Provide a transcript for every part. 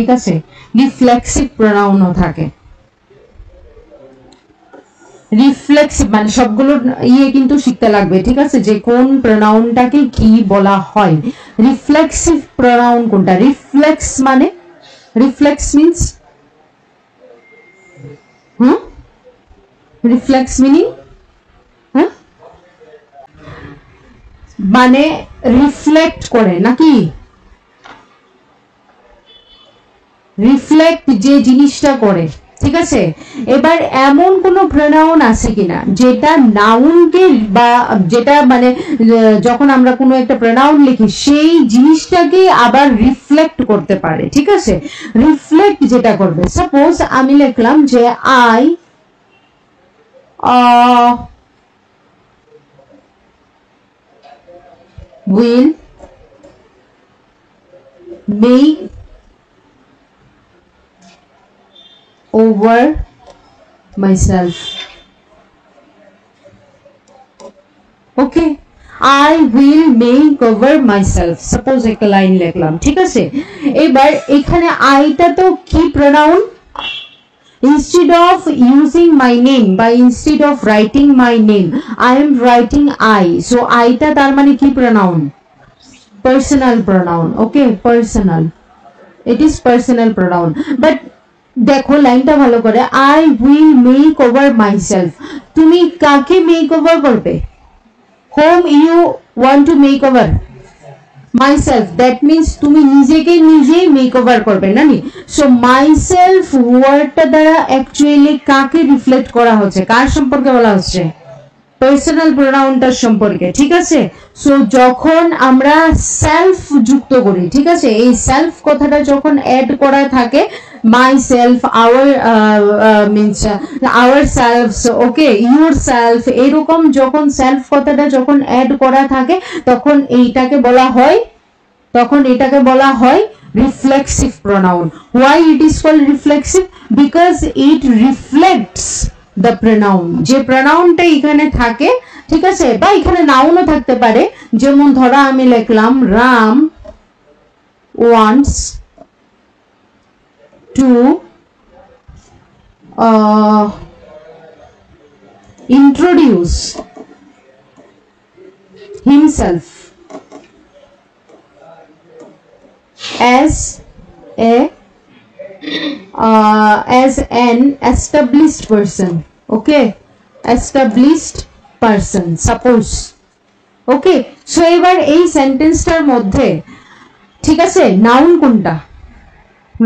ঠিক আছে, রিফ্লেক্সিভ প্রোনাউনও থাকে। রিফ্লেক্সিভ মানে সবগুলো কিন্তু শিখতে লাগবে, ঠিক আছে, যে কোন প্রোনাউনটাকে কি বলা হয়। রিফ্লেক্সিভ প্রোনাউন কোনটা? রিফ্লেক্স মানে রিফ্লেক্স মিন্স রিফ্লেক্স মিনিং মানে রিফ্লেক্ট করে নাকি, রিফ্লেক্ট যে জিনিসটা করে, ঠিক আছে। এবার এমন কোন প্রোনাউন আছে কিনা যেটা নাউনকে বা যেটা মানে যখন আমরা কোনো একটা প্রোনাউন লিখি সেই জিনিসটাকে আবার রিফ্লেক্ট করতে পারে, ঠিক আছে। রিফ্লেক্ট যেটা করবে, সাপোজ আমি লিখলাম যে I will make over myself. Okay, I will make over myself. Suppose একটা লাইন লিখলাম, ঠিক আছে। এবার এখানে আইটা তো কি pronoun? Instead of using my name by instead of writing my name, I am writing I. So I টা তার মানে কি pronoun? Personal pronoun. Okay, personal. It is personal pronoun. But দেখো লাইনটা ভালো করে, I will make over myself. তুমি কাকে make over করবে? Whom you want to make over? Myself. That means তুমি নিজেকে নিজে মেক ওভার করবে না নি। সো মাইসেলফ ওয়ার্ডটা দ্বারা অ্যাকচুয়ালি কাকে রিফ্লেক্ট করা হচ্ছে, কার সম্পর্কে বলা হচ্ছে? পার্সোনাল প্রোনাউনটার সম্পর্কে, ঠিক আছে। সো যখন আমরা সেলফ যুক্ত করি, ঠিক আছে, এই সেলফ কথাটা যখন অ্যাড করা থাকে, myself, our means ourselves, okay, yourself, এরকম যখন সেলফ কথাটা যখন অ্যাড করা থাকে তখন এটাকে বলা হয় reflexive pronoun. Why it is called reflexive? Because it reflects the pronoun. যে প্রোনাউনটা এখানে থাকে, ঠিক আছে, বা এখানে নাউনও থাকতে পারে। যেমন ধরো আমি লিখলাম Ram wants to introduce himself as an established person. Okay, established person, suppose. Okay, so এবার এই সেন্টেন্সটার মধ্যে, ঠিক আছে, নাউন কোনটা?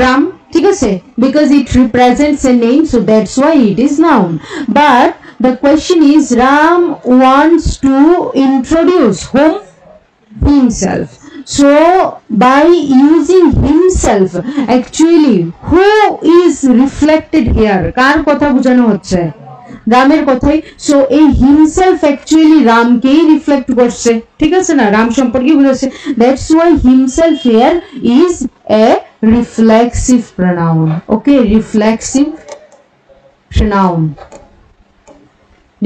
রাম, ঠিক আছে, because it represents a name, so that's why it is noun. But the question is, Ram wants to introduce whom? Himself. So by using himself, actually who is reflected here? কার কথা বোঝানো হচ্ছে? রামের কথাই। So এই himself actually রামকেই reflect করছে, ঠিক আছে না, রাম সম্পর্কে বুঝাচ্ছে। That's why himself here is a reflexive pronoun. Okay, reflexive pronoun.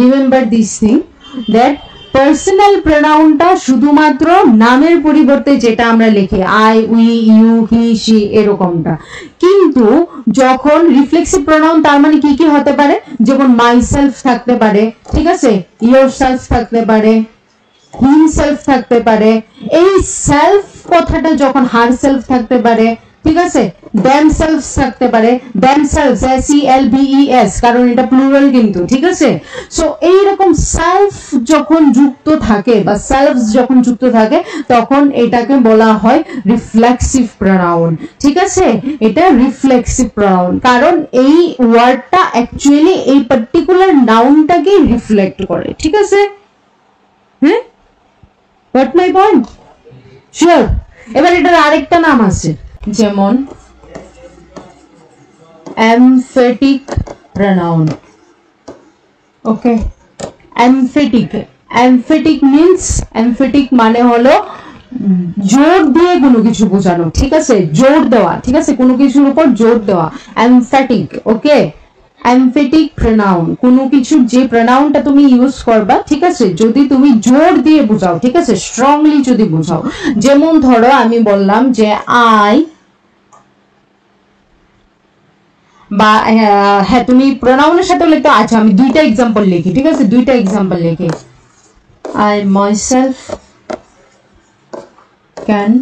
Remember this thing that personal প্রোনাউনটা শুধুমাত্র নামের পরিবর্তে যেটা আমরা লিখি I, we, you, he, she, এরকমটা। কিন্তু যখন রিফ্লেক্সিভ প্রোনাউন তার মানে কি কি হতে পারে? যেমন মাই সেলফ থাকতে পারে, ঠিক আছে, ইয়োর সেলফ থাকতে পারে, হিমসেলফ থাকতে পারে। এই সেলফ কথাটা যখন হার সেলফ থাকতে পারে, ঠিক আছে, themselves থাকতে পারে, themselves SELVES, কারণ এটা প্লুরাল কিন্তু, ঠিক আছে। সো এইরকম সেলফ যখন যুক্ত থাকে বা সেলফস যখন যুক্ত থাকে তখন এটাকে বলা হয় রিফ্লেক্সিভ প্রোনাউন, ঠিক আছে। এটা রিফ্লেক্সিভ প্রোনাউন কারণ এই ওয়ার্ডটা অ্যাকচুয়ালি এই পার্টিকুলার নাউনটাকে রিফ্লেক্ট করে, ঠিক আছে। হ্যাঁ, হোয়াট মাই পয়েন্ট? শিওর। এবার এটার আরেকটা নাম আছে, যেমন emphatic pronoun. Okay, emphatic means emphatic মানে হলো জোর দিয়ে কোনো কিছু বোঝানো, ঠিক আছে, জোর দেওয়া, ঠিক আছে, কোনো কিছুর উপর জোর দেওয়া, emphatic. ওকে, emphatic pronoun কোনো কিছু যে প্রোনাউনটা তুমি ইউজ করবা, ঠিক আছে, যদি তুমি জোর দিয়ে বোঝাও, ঠিক আছে, স্ট্রংলি যদি বোঝাও। যেমন ধরো আমি বললাম যে I বা হ্যাঁ তুমি প্রোনাউনের সাথে লিখতে, আচ্ছা আমি দুইটা এক্সাম্পল লিখি, ঠিক আছে, দুইটা এক্সাম্পল লিখি। I myself can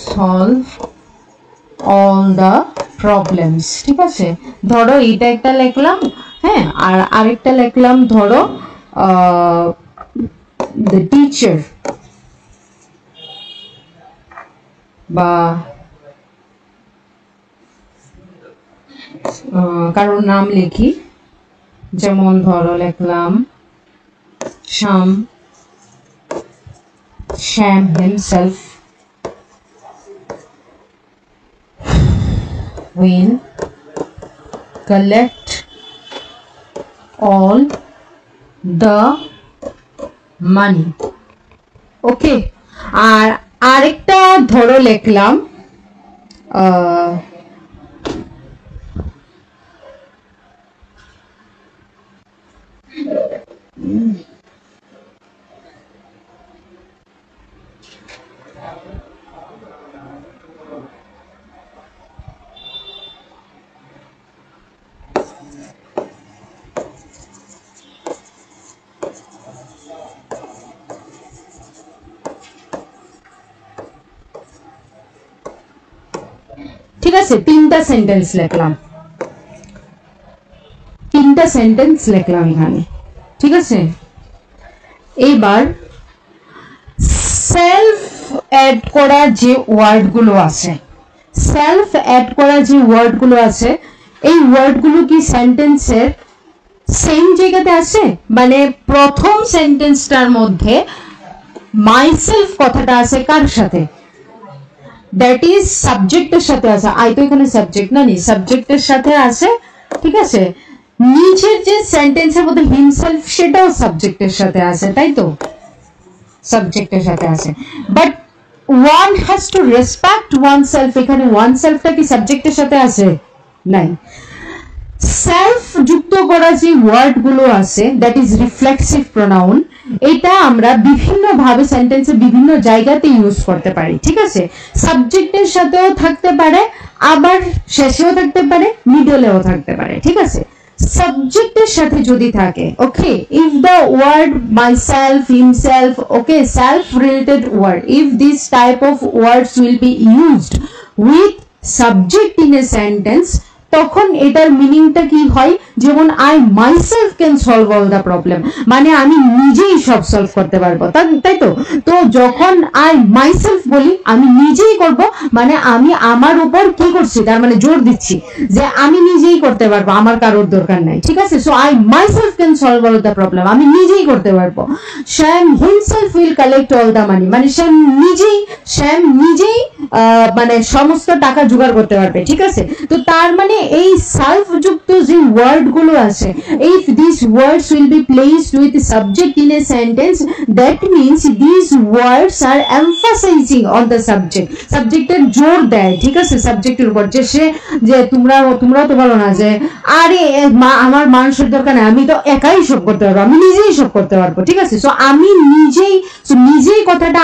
solve all the problems, ঠিক আছে। ধরো এটা একটা লিখলাম, হ্যাঁ, আর আরেকটা লিখলাম ধরো the teacher বা কারোর নাম লিখি, যেমন ধরো লিখলাম Sham himself will collect all the money, ওকে। আর আরেকটা ধরো লিখলাম ঠিক আছে, তিনটা সেন্টেন্স লিখলাম এখানে, ঠিক আছে। এইবার সেলফ অ্যাড করা যে ওয়ার্ডগুলো আছে, এই ওয়ার্ডগুলো কি সেন্টেন্সের সেম জায়গাতে আছে? মানে প্রথম সেন্টেন্সটার মধ্যে মাইসেলফ কথাটা আছে কার সাথে? দ্যাট ইজ সাবজেক্টের সাথে আছে। আই তো এখানে সাবজেক্ট না, সাবজেক্টের সাথে আছে, ঠিক আছে। নিচের যে সেন্টেন্সের মধ্যে হিমসেলফ সেটাও সাবজেক্টের সাথে আছে, তাই তো, সাবজেক্টের সাথে আছে। But one has to respect one self, এখানে ওয়ান সেলফটা কি সাবজেক্টের সাথে আছে? নাই। সেলফ যুক্ত করা যে ওয়ার্ড গুলো আছে দ্যাট ইজ রিফ্লেক্সিভ প্রোনাউন, এটা আমরা বিভিন্ন ভাবে সেন্টেন্সে বিভিন্ন জায়গাতে ইউজ করতে পারি, ঠিক আছে। সাবজেক্টের সাথেও থাকতে পারে, আবার শেষেও থাকতে পারে, মিডলেও থাকতে পারে, ঠিক আছে। সাবজেক্টের সাথে যদি থাকে, okay, if the word myself, himself, okay, self related word, if this type of words will be used with subject in a sentence, তখন এটার মিনিংটা কি হয়? যেমন I myself can solve all the problem, মানে আমি নিজেই সব সলভ করতে পারবো, তাই তো। তো যখন আই মাইসেলফ বলি আমি নিজেই করব, মানে আমি আমার উপর কি করছি, তার মানে জোর দিচ্ছি যে আমি নিজেই করতে পারবো, আমার কারোর দরকার নাই, ঠিক আছে। So I myself can solve all the problem, আমি নিজেই করতে পারবো। Shyam himself will collect all the money, মানে শ্যাম নিজেই মানে সমস্ত টাকা জোগাড় করতে পারবে, ঠিক আছে। তো তার মানে এই সেলফ যুক্ত যে ওয়ার্ড গুলো আছে, if these words will be placed with subject in a sentence, that means these words are emphasizing on the subject, সাবজেক্টের জোর দেয়, ঠিক আছে, সাবজেক্টের উপর। যে তোমরাও তো বলো না যে আরে আমার মানুষের দরকার নেই, আমি তো একাই সব করতে পারবো, আমি নিজেই সব করতে পারবো, ঠিক আছে। সো আমি নিজেই কথাটা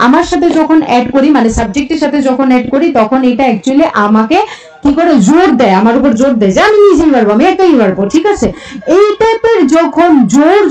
আমার সাথে যখন অ্যাড করি, মানে সাবজেক্টের সাথে যখন অ্যাড করি, তখন এটা অ্যাকচুয়ালি আমাকে কি করে জোর দেয়, আমার উপর জোর দেয় যে আমি নিজেই পারবো, আমি একাই পারবো, ঠিক আছে। এই টাইপের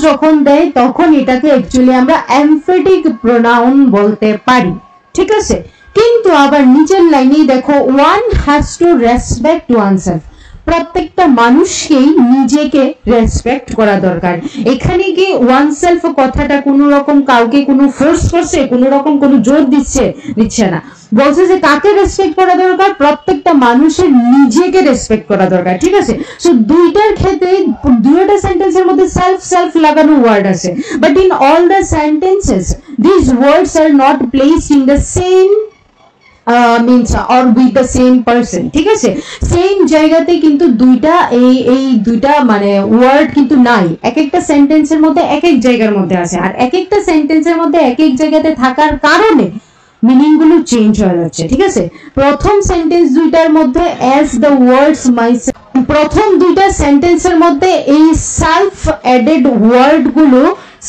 যখন দেয়, তখন এটাকে অ্যাকচুয়ালি আমরা এমফেটিক প্রোনাউন বলতে পারি, ঠিক আছে। কিন্তু আবার নিচের লাইনেই দেখো, one has to respect oneself, প্রত্যেকটা মানুষকেই নিজেকে রেসপেক্ট করা দরকার। এখানে কি ওয়ানসেলফ কথাটা কোনো রকম কাউকে কোনো ফোর্স করছে, কোনো রকম কোনো জোর দিচ্ছে না, বলছে যে কাকে রেসপেক্ট করা দরকার? প্রত্যেকটা মানুষের নিজেকে রেসপেক্ট করা দরকার, ঠিক আছে। সো দুইটার ক্ষেত্রে দুইটা সেন্টেন্সের মধ্যে সেলফ লাগানো ওয়ার্ড আছে, but in all the sentences this words are not placed in the same means or with the same person, ঠিক আছে। সেম জায়গাতে কিন্তু এই দুইটা মানে ওয়ার্ড কিন্তু নাই, এক একটা সেন্টেন্সের মধ্যে এক এক জায়গার মধ্যে আছে, আর এক একটা সেন্টেন্সের মধ্যে এক এক জায়গাতে থাকার কারণে মিনিং গুলো চেঞ্জ হয়ে যাচ্ছে, ঠিক আছে। প্রথম সেন্টেন্স দুইটার মধ্যে as the words myself, প্রথম দুইটা সেন্টেন্সের মধ্যে এই সেলফ অ্যাডেড ওয়ার্ড গুলো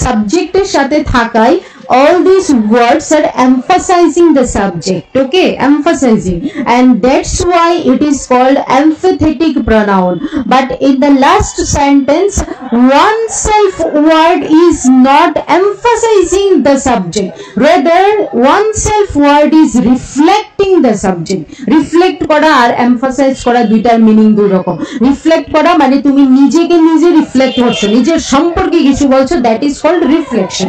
সাবজেক্টের সাথে থাকায় all these words are emphasizing the subject, okay, emphasizing, and that's why it is called emphatic pronoun. But in the last sentence, oneself word is not emphasizing the subject, rather oneself word is reflecting the subject. reflect করা আর emphasize করা দুইটার meaning দুই রকম। reflect করা মানে তুমি নিজেকে নিজে রিফ্লেক্ট করছো, নিজের সম্পর্কে কিছু বলছো, that is called reflection.